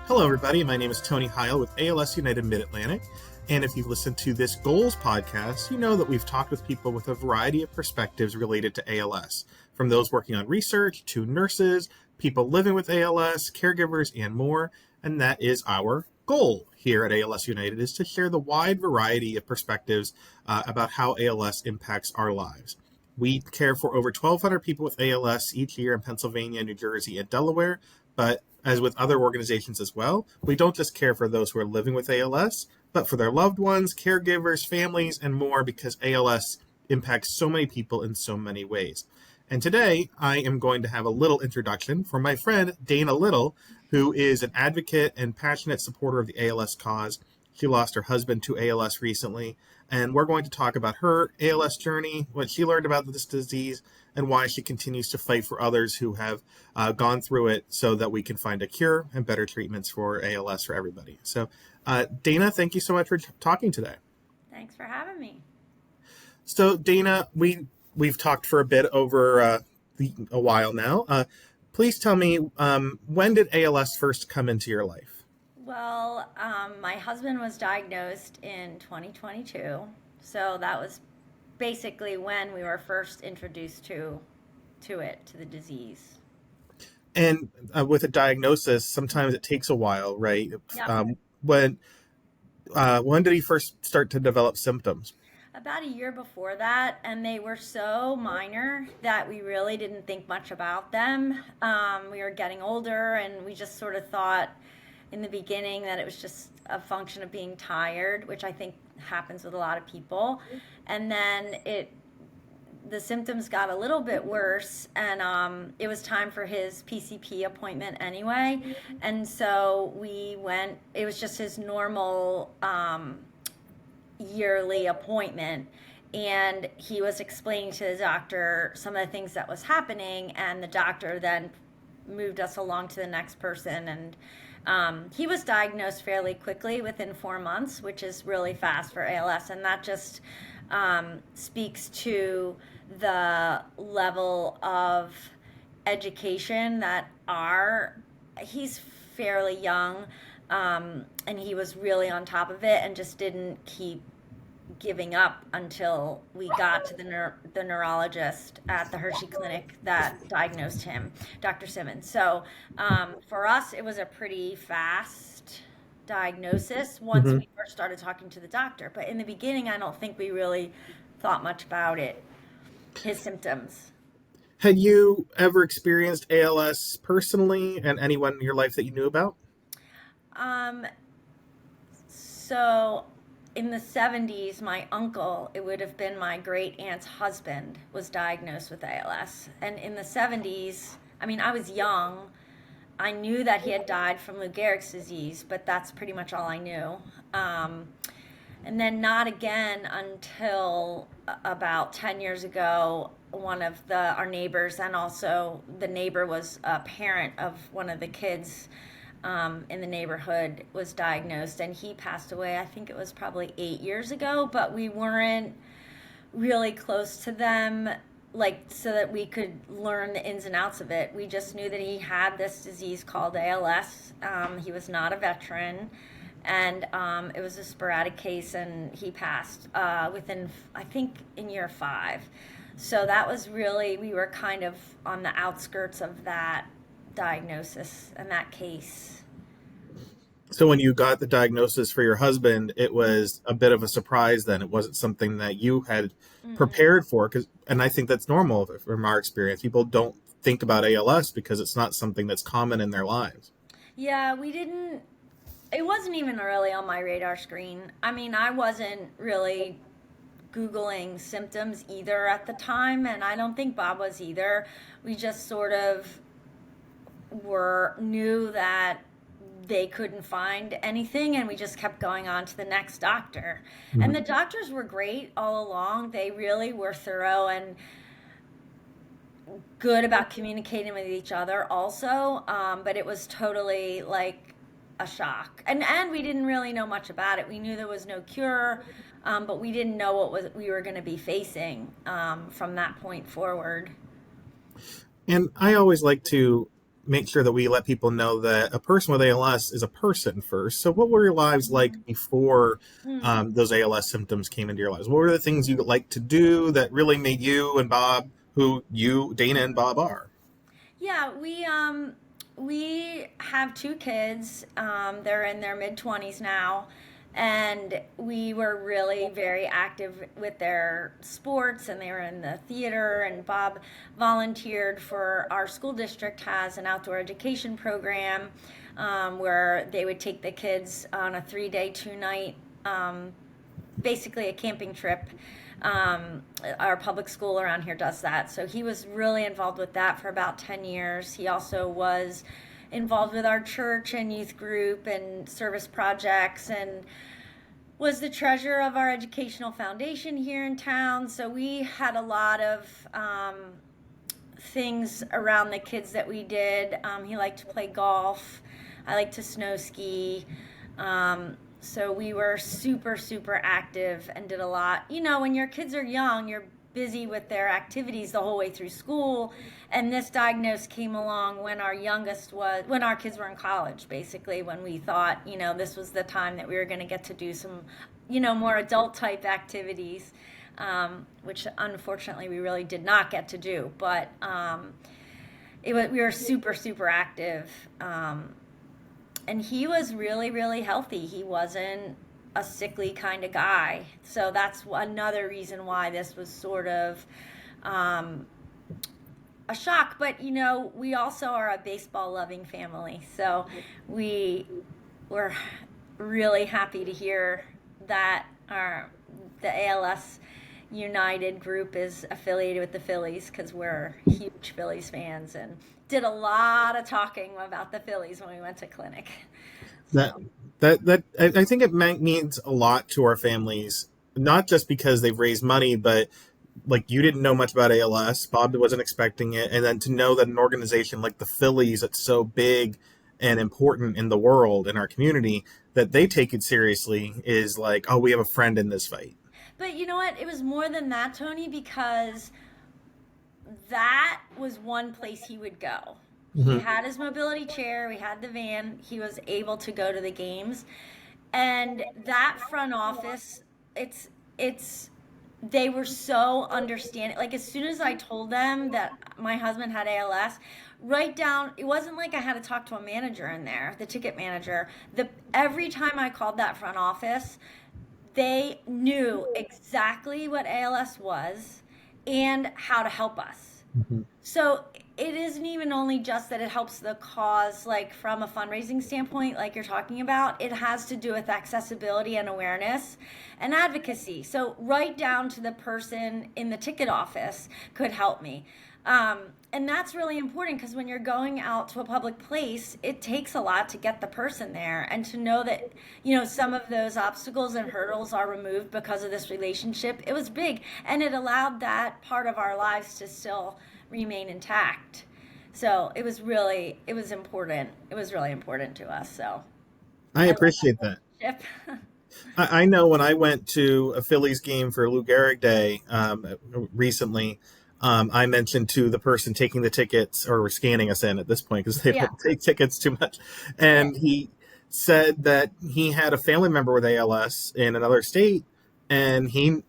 Hello, everybody. My name is Tony Heil with ALS United Mid-Atlantic. And if you've listened to this Goals podcast, you know that we've talked with people with a variety of perspectives related to ALS, from those working on research to nurses, people living with ALS, caregivers, and more. And that is our goal here at ALS United, is to share the wide variety of perspectives about how ALS impacts our lives. We care for over 1,200 people with ALS each year in Pennsylvania, New Jersey, and Delaware. But as with other organizations as well, we don't just care for those who are living with ALS, but for their loved ones, caregivers, families, and more, because ALS impacts so many people in so many ways. And today, I am going to have a little introduction from my friend, Dana Little, who is an advocate and passionate supporter of the ALS cause. She lost her husband to ALS recently, and we're going to talk about her ALS journey, what she learned about this disease, and why she continues to fight for others who have gone through it so that we can find a cure and better treatments for ALS for everybody. So, Dana, thank you so much for talking today. Thanks for having me. So, Dana, we've talked for a bit over a while now. Please tell me, when did ALS first come into your life? Well, my husband was diagnosed in 2022, so that was basically when we were first introduced to the disease. And with a diagnosis, sometimes it takes a while, right? Yeah. When did he first start to develop symptoms? About a year before that, and they were so minor that we really didn't think much about them. We were getting older, and we just sort of thought in the beginning that it was just a function of being tired, which I think happens with a lot of people. And then the symptoms got a little bit worse, and it was time for his PCP appointment anyway. And so we went, it was just his normal yearly appointment. And he was explaining to the doctor some of the things that was happening, and the doctor then moved us along to the next person. And he was diagnosed fairly quickly, within 4 months, which is really fast for ALS. And that just speaks to the level of education that he's fairly young, and he was really on top of it and just didn't keep giving up until we got to the neurologist at the Hershey Clinic that diagnosed him, Dr. Simmons. So for us, it was a pretty fast diagnosis once we first started talking to the doctor. But in the beginning, I don't think we really thought much about it, his symptoms. Had you ever experienced ALS personally, and anyone in your life that you knew about? So in the 70s, my uncle, it would have been my great aunt's husband, was diagnosed with ALS. And in the 70s, I mean, I was young. I knew that he had died from Lou Gehrig's disease, but that's pretty much all I knew. And then not again until about 10 years ago, one of our neighbors, and also the neighbor was a parent of one of the kids in the neighborhood, was diagnosed, and he passed away. I think it was probably 8 years ago, but we weren't really close to them, like, so that we could learn the ins and outs of it. We just knew that he had this disease called ALS. He was not a veteran, and it was a sporadic case, and he passed within, I think, in year 5. So that was really, we were kind of on the outskirts of that diagnosis and that case. So when you got the diagnosis for your husband, it was a bit of a surprise then. It wasn't something that you had prepared for, and I think that's normal from our experience. People don't think about ALS because it's not something that's common in their lives. Yeah, it wasn't even really on my radar screen. I mean, I wasn't really Googling symptoms either at the time, and I don't think Bob was either. We just sort of knew that they couldn't find anything, and we just kept going on to the next doctor. And the doctors were great all along. They really were thorough and good about communicating with each other also, but it was totally like a shock. And we didn't really know much about it. We knew there was no cure, but we didn't know what we were going to be facing from that point forward. And I always like to make sure that we let people know that a person with ALS is a person first. So, what were your lives like before Mm. those ALS symptoms came into your lives? What were the things you like to do that really made you and Bob who you, Dana, and Bob are? Yeah, we have two kids. They're in their mid 20s now, and we were really very active with their sports, and they were in the theater. And Bob volunteered for our school district has an outdoor education program where they would take the kids on a 3 day, 2 night basically a camping trip. Our public school around here does that. So he was really involved with that for about 10 years. He also was involved with our church and youth group and service projects and was the treasurer of our educational foundation here in town. So we had a lot of things around the kids that we did. He liked to play golf. I like to snow ski. So we were super, super active and did a lot. You know, when your kids are young, you're busy with their activities the whole way through school. And this diagnosis came along when when our kids were in college, basically, when we thought, this was the time that we were going to get to do some, more adult type activities, which unfortunately we really did not get to do. But we were super, super active. And he was really, really healthy. He wasn't a sickly kind of guy. So that's another reason why this was sort of a shock. But, we also are a baseball loving family. So we were really happy to hear that the ALS United group is affiliated with the Phillies because we're huge Phillies fans and did a lot of talking about the Phillies when we went to clinic. That So I think it means a lot to our families, not just because they've raised money, but like you didn't know much about ALS, Bob wasn't expecting it, and then to know that an organization like the Phillies, that's so big and important in the world, in our community, that they take it seriously is like, oh, we have a friend in this fight. but you know what? It was more than that, Tony, because that was one place he would go. He Hmm. had his mobility chair, we had the van, he was able to go to the games. And that front office, it's they were so understanding. Like as soon as I told them that my husband had ALS, right down, it wasn't like I had to talk to a manager in there, the ticket manager. The every time I called that front office, they knew exactly what ALS was and how to help us. Hmm. So it isn't even only just that it helps the cause, like from a fundraising standpoint, like you're talking about. It has to do with accessibility and awareness and advocacy. So right down to the person in the ticket office could help me. And that's really important because when you're going out to a public place, it takes a lot to get the person there and to know that, some of those obstacles and hurdles are removed because of this relationship. It was big and it allowed that part of our lives to still remain intact. So it was important. It was really important to us. So I I love appreciate that. that relationship. I know when I went to a Phillies game for Lou Gehrig Day recently, I mentioned to the person taking the tickets, or scanning us in at this point because they Yeah, don't take tickets too much, yeah. and he said that he had a family member with ALS in another state, and he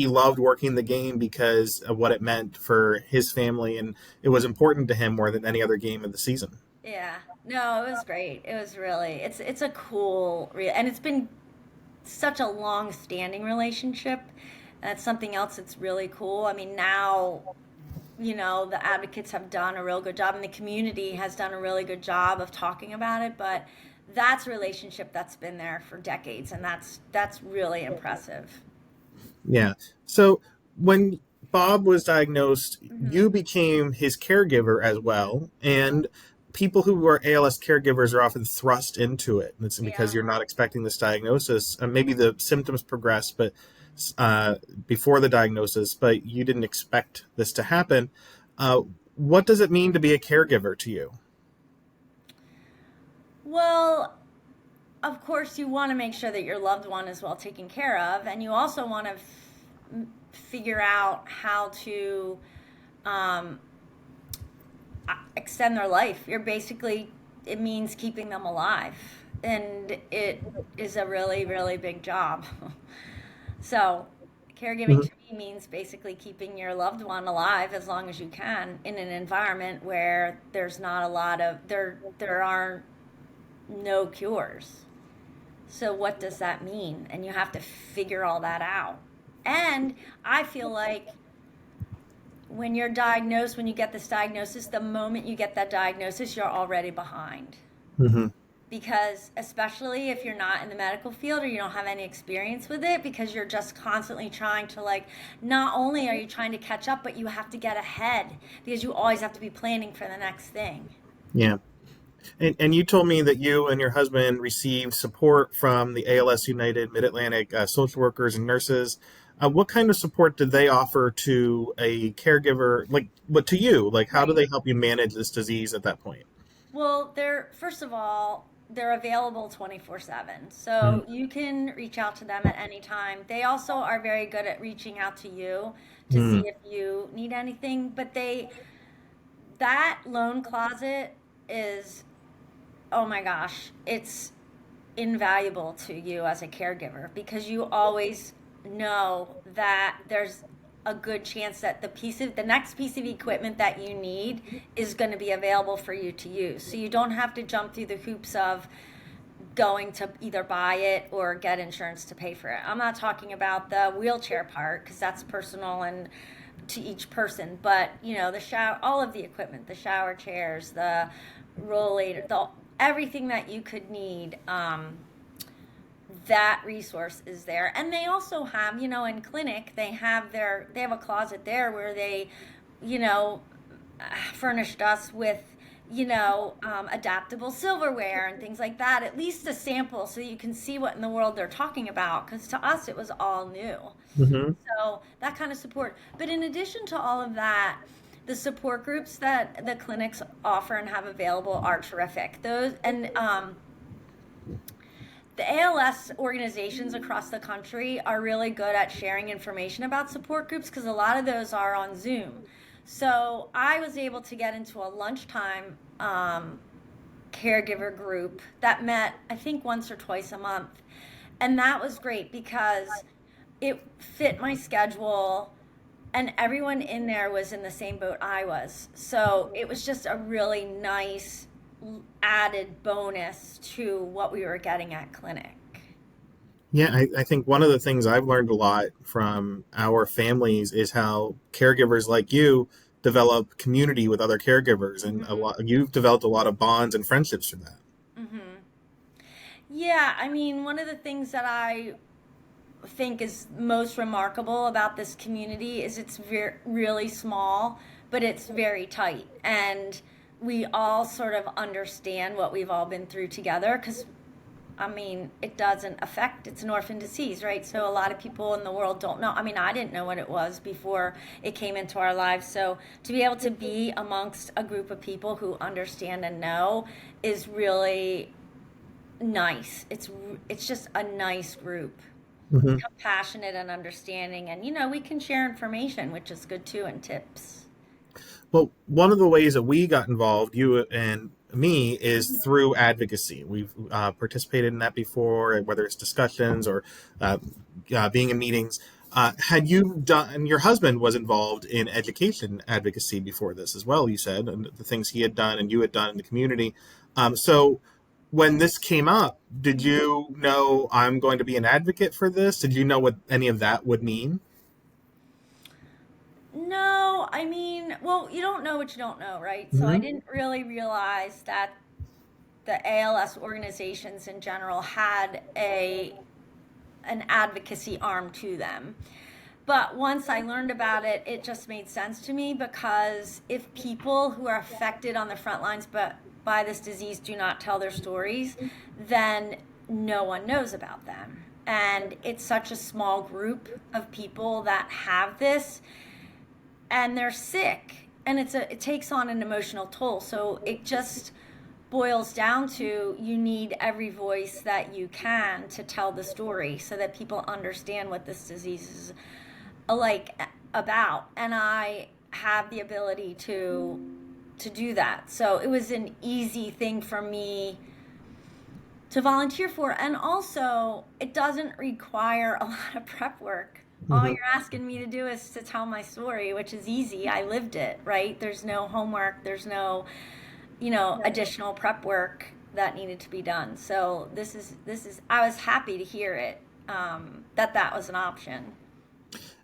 loved working the game because of what it meant for his family, and it was important to him more than any other game of the season. Yeah. No, it was great. It was really it's a cool and it's been such a long-standing relationship. That's something else that's really cool. I mean, now, the advocates have done a real good job and the community has done a really good job of talking about it, but that's a relationship that's been there for decades and that's really impressive. Yeah. So when Bob was diagnosed, Hmm. you became his caregiver as well. And people who are ALS caregivers are often thrust into it. And it's because Yeah. you're not expecting this diagnosis. Maybe the symptoms progress, but uh, before the diagnosis, but you didn't expect this to happen. Uh, what does it mean to be a caregiver to you? Well, of course, you want to make sure that your loved one is well taken care of, and you also want to figure out how to. Um, extend their life. It means keeping them alive. And it is a really, really big job. So, caregiving Mhm. to me means basically keeping your loved one alive as long as you can in an environment where there's not a lot of, there aren't no cures. So, what does that mean? And you have to figure all that out. And I feel like when you're diagnosed, when you get this diagnosis, the moment you get that diagnosis, you're already behind. Mhm. Because, especially if you're not in the medical field or you don't have any experience with it, because you're just constantly trying to, like, not only are you trying to catch up, but you have to get ahead because you always have to be planning for the next thing. Yeah. And you told me that you and your husband received support from the ALS United Mid Atlantic social workers and nurses. What kind of support did they offer to a caregiver, like, what to you? Like, how do Right. they help you manage this disease at that point? Well, first of all, they're available 24/7. Mhm. So you can reach out to them at any time. They also are very good at reaching out to you to see Mhm. if you need anything, but that loan closet is, oh my gosh, it's invaluable to you as a caregiver because you always know that there's a good chance that the next piece of equipment that you need is going to be available for you to use. So you don't have to jump through the hoops of going to either buy it or get insurance to pay for it. I'm not talking about the wheelchair part because that's personal and to each person, but the shower, all of the equipment, the shower chairs, the rollator, everything that you could need. That resource is there, and they also have, in clinic they have a closet there where they, you know furnished us with, adaptable silverware and things like that, at least a sample so you can see what in the world they're talking about, because to us it was all new. Mhm. So that kind of support. But in addition to all of that, the support groups that the clinics offer and have available are terrific. Those and The ALS organizations across the country are really good at sharing information about support groups because a lot of those are on Zoom. So I was able to get into a lunchtime caregiver group that met, I think, once or twice a month. And that was great because it fit my schedule and everyone in there was in the same boat I was. So it was just a really nice added bonus to what we were getting at clinic. Yeah, I think one of the things I've learned a lot from our families is how caregivers like you develop community with other caregivers, and Hmm. you've developed a lot of bonds and friendships from that. Hmm. Yeah, I mean, one of the things that I think is most remarkable about this community is it's really small, but it's very tight. And we all sort of understand what we've all been through together because, I mean, it doesn't affect, it's an orphan disease, right? So a lot of people in the world don't know. I mean, I didn't know what it was before it came into our lives. So to be able to be amongst a group of people who understand and know is really nice. It's just a nice group, Hmm. compassionate and understanding, and we can share information, which is good too, and tips. Well, one of the ways that we got involved, you and me, is through advocacy. We've participated in that before, whether it's discussions or uh, being in meetings. Had you done, and your husband was involved in education advocacy before this as well, you said, and the things he had done and you had done in the community. So when this came up, did you know I'm going to be an advocate for this? Did you know what any of that would mean? No, I mean, well, you don't know what you don't know, right? So I Hmm. didn't really realize that the ALS organizations in general had an advocacy arm to them. But once I learned about it, it just made sense to me because if people who are affected on the front lines but by this disease do not tell their stories, then no one knows about them. And it's such a small group of people that have this and they're sick and it takes on an emotional toll. So it just boils down to you need every voice that you can to tell the story so that people understand what this disease is like about. And I have the ability to to do that. So it was an easy thing for me to volunteer for. And also, it doesn't require a lot of prep work. All Hmm. you're asking me to do is to tell my story, which is easy. I lived it, right? There's no homework, there's no, additional prep work that needed to be done. So this is I was happy to hear it, that was an option.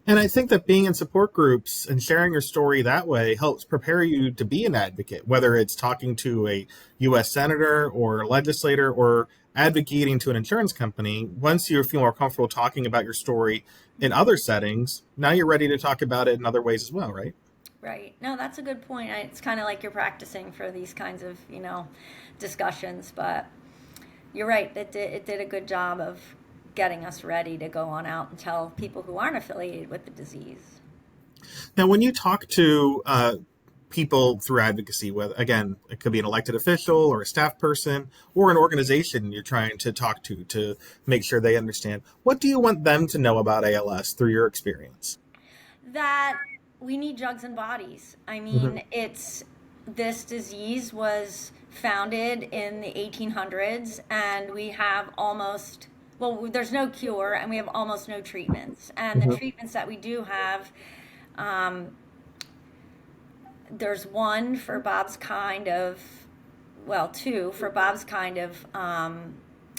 And I think that being in support groups and sharing your story that way helps prepare you to be an advocate, whether it's talking to a U.S. senator or legislator or advocating to an insurance company. Once you feel more comfortable talking about your story in other settings, now you're ready to talk about it in other ways as well, right? Right. No, that's a good point. It's kind of like you're practicing for these kinds of, discussions, but you're right. It did a good job of getting us ready to go on out and tell people who aren't affiliated with the disease. Now, when you talk to people through advocacy, whether again it could be an elected official or a staff person or an organization you're trying to talk to make sure they understand, what do you want them to know about ALS through your experience? That we need drugs and bodies. I Hmm. mean, this disease was founded in the 1800s, and we have almost, well, there's no cure, and we have almost no treatments. And the Hmm. treatments that we do have, um, there's one for Bob's kind of, well, two for Bob's kind of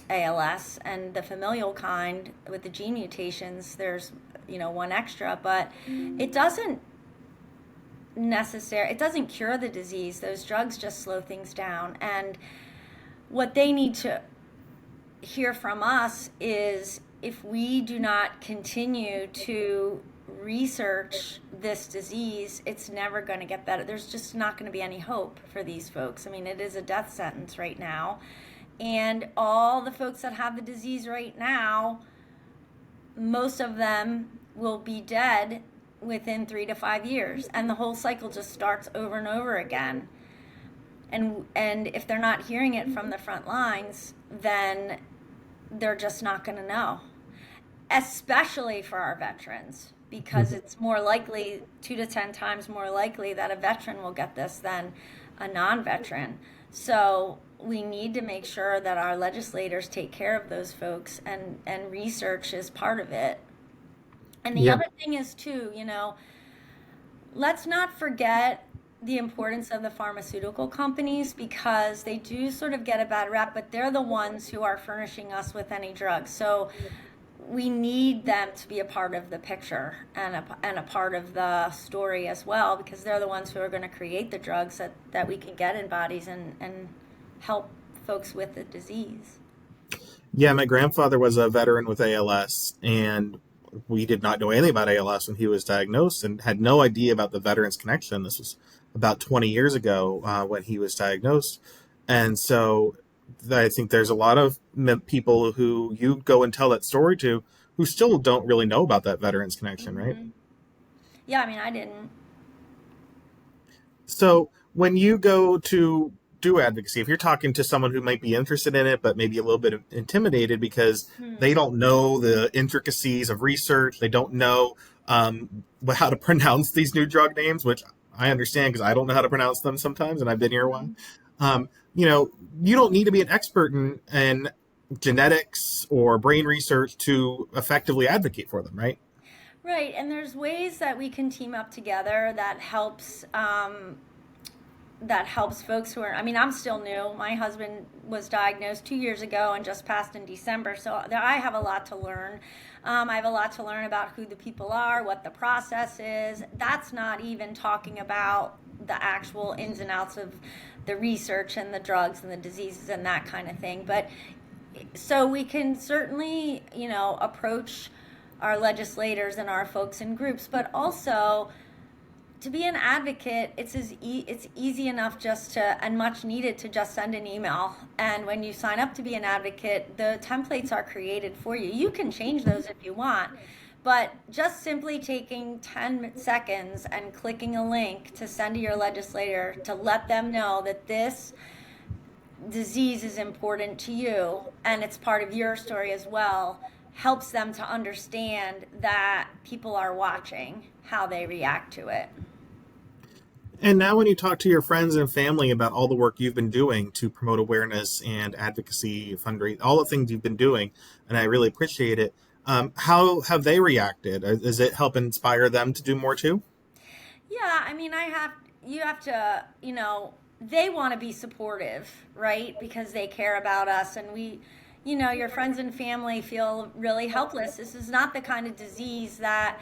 ALS, and the familial kind with the gene mutations. There's one extra, but it doesn't cure the disease. Those drugs just slow things down. And what they need to hear from us is, if we do not continue to research this disease, it's never going to get better. There's just not going to be any hope for these folks. I mean, it is a death sentence right now. And all the folks that have the disease right now, most of them will be dead within 3 to 5 years. And the whole cycle just starts over and over again. And if they're not hearing it from the front lines, then they're just not going to know, especially for our veterans, because Hmm. it's more likely, 2 to 10 times more likely, that a veteran will get this than a non-veteran. So we need to make sure that our legislators take care of those folks, and research is part of it. And the Yeah. other thing is too, let's not forget the importance of the pharmaceutical companies, because they do sort of get a bad rap, but they're the ones who are furnishing us with any drugs. So we need them to be a part of the picture, and a part of the story as well, because they're the ones who are going to create the drugs that we can get in bodies, and help folks with the disease. Yeah, my grandfather was a veteran with ALS, and we did not know anything about ALS when he was diagnosed and had no idea about the Veterans Connection. This was about 20 years ago when he was diagnosed. And so I think there's a lot of people who you go and tell that story to who still don't really know about that Veterans Connection, right? Hmm. Yeah, I mean, I didn't. So when you go to do advocacy, if you're talking to someone who might be interested in it, but maybe a little bit intimidated because they Hmm. don't know the intricacies of research, they don't know how to pronounce these new drug names, which I understand because I don't know how to pronounce them sometimes, and I've been here a while. Hmm. Um, you know, you don't need to be an expert in genetics or brain research to effectively advocate for them, right? Right, and there's ways that we can team up together that helps folks who are, I mean, I'm still new. My husband was diagnosed 2 years ago and just passed in December, so I have a lot to learn. I have a lot to learn about who the people are, what the process is. That's not even talking about the actual ins and outs of the research and the drugs and the diseases and that kind of thing. But so we can certainly, approach our legislators and our folks in groups, but also, to be an advocate, it's easy enough just to, and much needed, to just send an email. And when you sign up to be an advocate, the templates are created for you. You can change those if you want, but just simply taking 10 seconds and clicking a link to send to your legislator to let them know that this disease is important to you and it's part of your story as well, helps them to understand that people are watching how they react to it. And now, when you talk to your friends and family about all the work you've been doing to promote awareness and advocacy, fundraising, all the things you've been doing, and I really appreciate it, how have they reacted? Does it help inspire them to do more too? Yeah, I mean, you have to, they want to be supportive, right? Because they care about us and your friends and family feel really helpless. This is not the kind of disease that,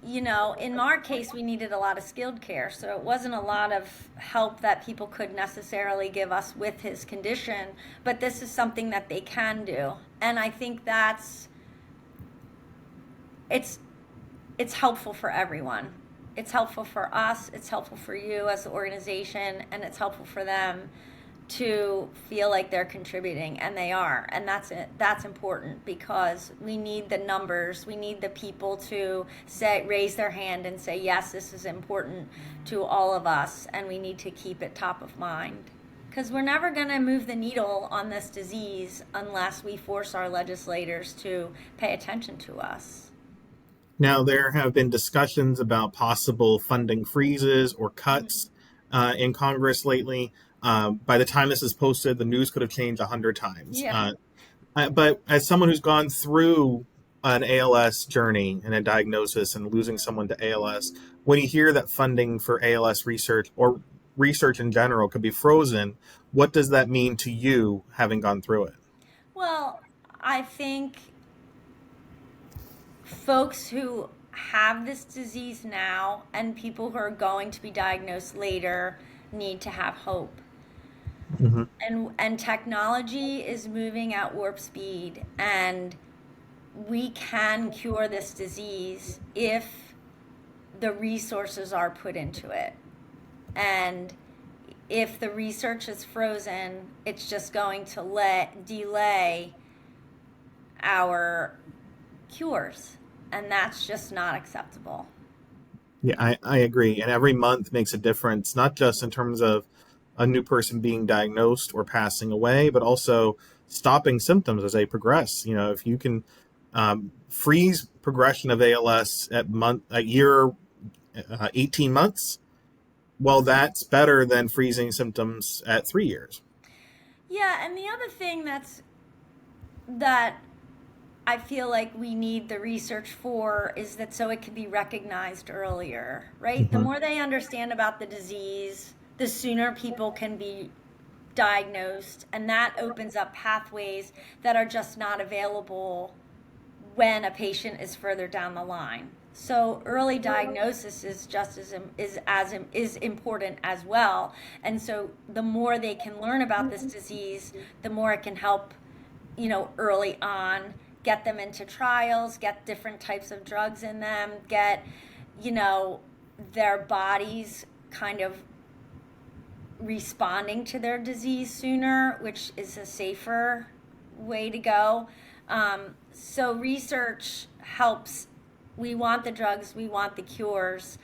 in our case, we needed a lot of skilled care. So it wasn't a lot of help that people could necessarily give us with his condition, but this is something that they can do. And I think it's it's helpful for everyone. It's helpful for us, it's helpful for you as an organization, and it's helpful for them to feel like they're contributing, and they are. And that's it. That's important because we need the numbers. We need the people to raise their hand and say, yes, this is important to all of us, and we need to keep it top of mind. Because we're never going to move the needle on this disease unless we force our legislators to pay attention to us. Now, there have been discussions about possible funding freezes or Mm-hmm. cuts in Congress lately. By the time this is posted, the news could have changed 100 times. Yeah. But as someone who's gone through an ALS journey and a diagnosis and losing someone to ALS, when you hear that funding for ALS research or research in general could be frozen, what does that mean to you having gone through it? Well, I think folks who have this disease now and people who are going to be diagnosed later need to have hope. Hmm. And technology is moving at warp speed, and we can cure this disease if the resources are put into it. And if the research is frozen, it's just going to delay our cures, and that's just not acceptable. Yeah, I agree. And every month makes a difference, not just in terms of a new person being diagnosed or passing away, but also stopping symptoms as they progress. If you can freeze progression of ALS at year 18 months, well, that's better than freezing symptoms at 3 years. Yeah, and the other thing that I feel like we need the research for is that so it can be recognized earlier, right? The Hmm. more they understand about the disease, the sooner people can be diagnosed, and that opens up pathways that are just not available when a patient is further down the line. So early diagnosis is just is important as well. And so the more they can learn about this disease, the more it can help, early on, get them into trials, get different types of drugs in them, get, you know, their bodies kind of responding to their disease sooner, which is a safer way to go. So research helps. We want the drugs, we want the cures,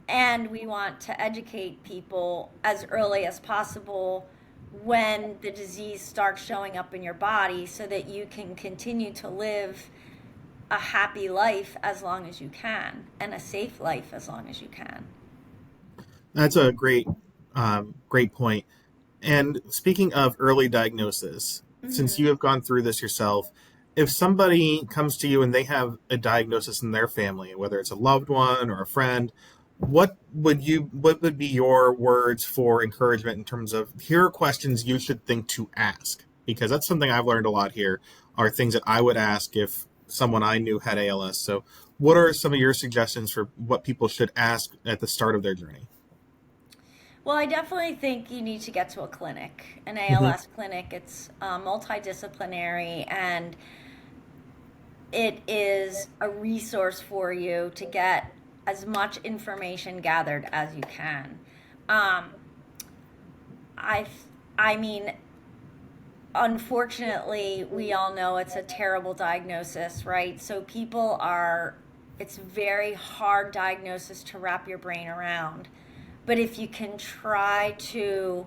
and we want to educate people as early as possible when the disease starts showing up in your body so that you can continue to live a happy life as long as you can and a safe life as long as you can. That's a great point. And speaking of early diagnosis, since Mm-hmm. you have gone through this yourself, if somebody comes to you and they have a diagnosis in their family, whether it's a loved one or a friend, what would be your words for encouragement in terms of here are questions you should think to ask? Because that's something I've learned a lot here are things that I would ask if someone I knew had ALS. So what are some of your suggestions for what people should ask at the start of their journey? Well, I definitely think you need to get to a clinic, an Hmm. ALS clinic. It's multidisciplinary, and it is a resource for you to get as much information gathered as you can. Um, I, I mean, unfortunately, we all know it's a terrible diagnosis, right? So it's very hard diagnosis to wrap your brain around. But if you can try to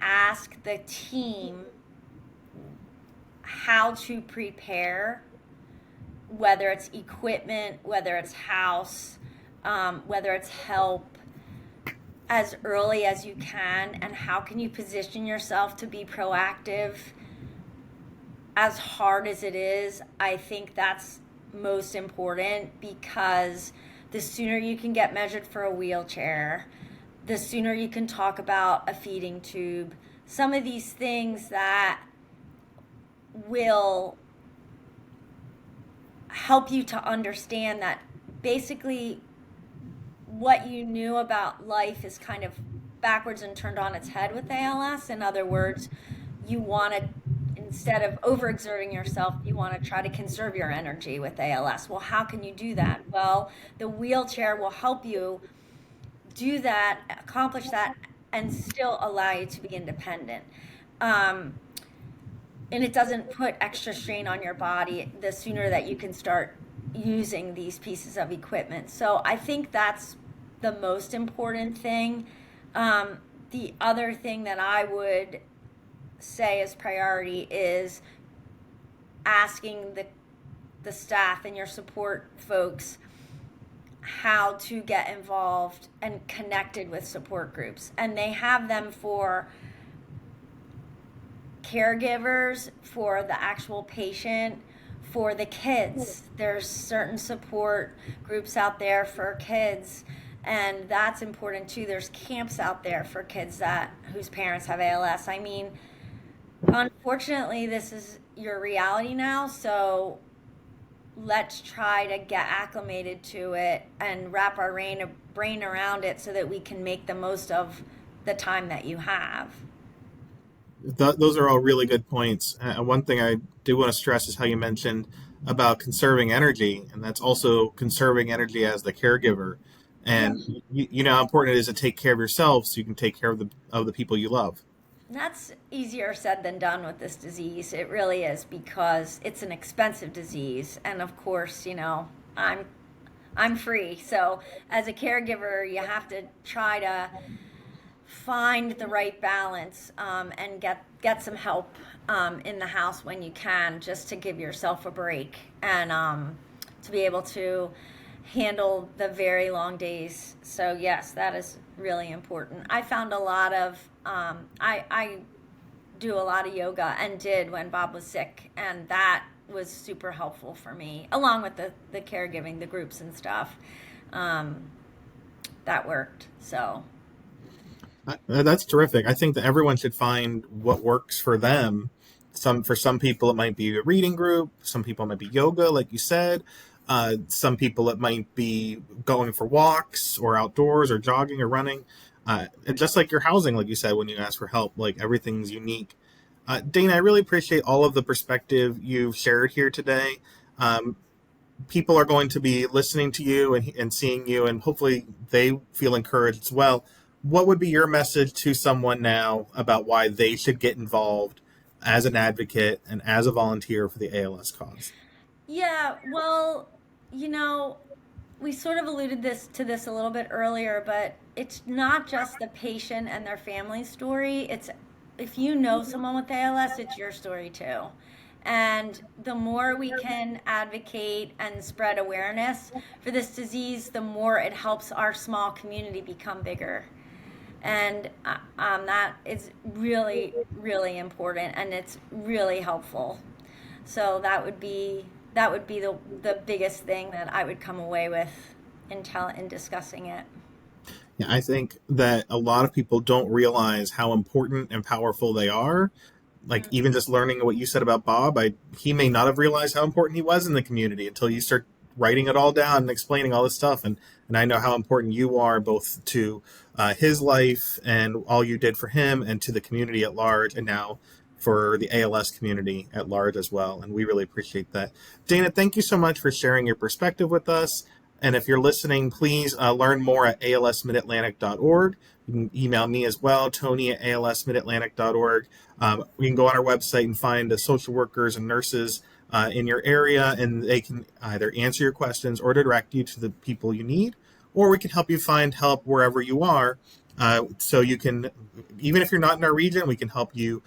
ask the team how to prepare, whether it's equipment, whether it's house, whether it's help, as early as you can, and how can you position yourself to be proactive as hard as it is. I think that's most important, because the sooner you can get measured for a wheelchair, the sooner you can talk about a feeding tube, some of these things that will help you to understand that basically what you knew about life is kind of backwards and turned on its head with ALS. In other words, you want to, instead of overexerting yourself, you want to try to conserve your energy with ALS. Well, how can you do that? Well, the wheelchair will help you do that, accomplish that, and still allow you to be independent. Um, and it doesn't put extra strain on your body the sooner that you can start using these pieces of equipment. So I think that's the most important thing. The other thing that I would say as priority is asking the staff and your support folks how to get involved and connected with support groups. And they have them for caregivers, for the actual patient, for the kids. There's certain support groups out there for kids, and that's important too. There's camps out there for kids that whose parents have ALS. I mean, unfortunately, this is your reality now, so let's try to get acclimated to it and wrap our brain around it so that we can make the most of the time that you have. Those are all really good points. One thing I do want to stress is how you mentioned about conserving energy, and that's also conserving energy as the caregiver. Yeah. And you know how important it is to take care of yourself so you can take care of the people you love. That's easier said than done with this disease. It really is, because it's an expensive disease, and of course, I'm free. So as a caregiver, you have to try to find the right balance, and get some help in the house when you can, just to give yourself a break, and to be able to handle the very long days. So yes, that is really important. I found a lot of I do a lot of yoga, and did when Bob was sick, and that was super helpful for me, along with the caregiving, the groups and stuff. Um, that worked. So That's terrific. I think that everyone should find what works for them. For some people it might be a reading group. Some people it might be yoga, like you said. Some people it might be going for walks or outdoors or jogging or running. And just like your housing, like you said, when you ask for help, like everything's unique. Dana, I really appreciate all of the perspective you've shared here today. Um, People are going to be listening to you and seeing you, and hopefully they feel encouraged as well. What would be your message to someone now about why they should get involved as an advocate and as a volunteer for the ALS cause? yeah, well, you know, we sort of alluded this a little bit earlier, but it's not just the patient and their family story. It's, if you know someone with ALS, it's your story too. And the more we can advocate and spread awareness for this disease, the more it helps our small community become bigger. And that is really, really important, and it's really helpful. So that would be the biggest thing that I would come away with in discussing it. Yeah, I think that a lot of people don't realize how important and powerful they are. Like Mm. even just learning what you said about Bob, he may not have realized how important he was in the community until you start writing it all down and explaining all this stuff. And I know how important you are both to his life and all you did for him, and to the community at large, and now for the ALS community at large as well. And we really appreciate that. Dana, thank you so much for sharing your perspective with us. And if you're listening, please learn more at alsmidatlantic.org. You can email me as well, Tony at alsmidatlantic.org. You can go on our website and find the social workers and nurses in your area, and they can either answer your questions or direct you to the people you need, or we can help you find help wherever you are. So you can, even if you're not in our region, we can help you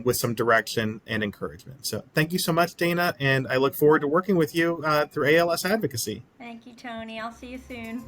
with some direction and encouragement. So thank you so much, Dana, and I look forward to working with you through ALS advocacy. Thank you, Tony. I'll see you soon.